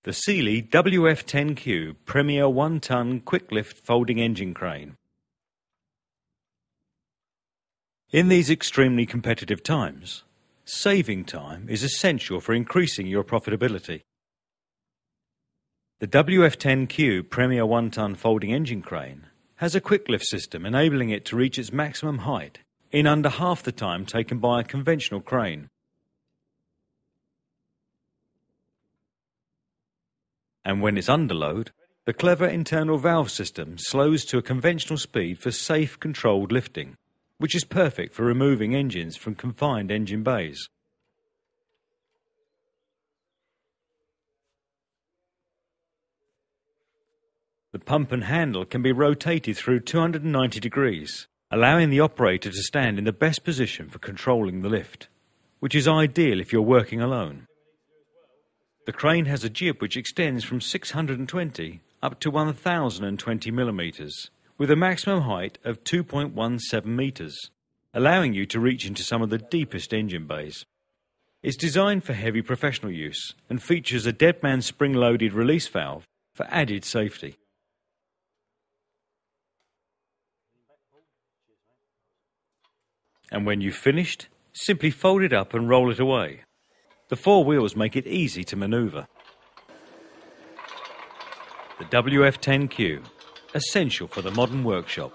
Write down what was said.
The Sealey WF10Q Premier 1-ton quick-lift folding engine crane. In these extremely competitive times, saving time is essential for increasing your profitability. The WF10Q Premier 1-ton folding engine crane has a quick-lift system enabling it to reach its maximum height in under half the time taken by a conventional crane. And when it's under load, the clever internal valve system slows to a conventional speed for safe, controlled lifting, which is perfect for removing engines from confined engine bays. The pump and handle can be rotated through 290 degrees, allowing the operator to stand in the best position for controlling the lift, which is ideal if you're working alone. The crane has a jib which extends from 620 up to 1020 millimeters, with a maximum height of 2.17 meters, allowing you to reach into some of the deepest engine bays. It's designed for heavy professional use and features a deadman spring-loaded release valve for added safety. And when you've finished, simply fold it up and roll it away. The four wheels make it easy to manoeuvre. The WF10Q, essential for the modern workshop.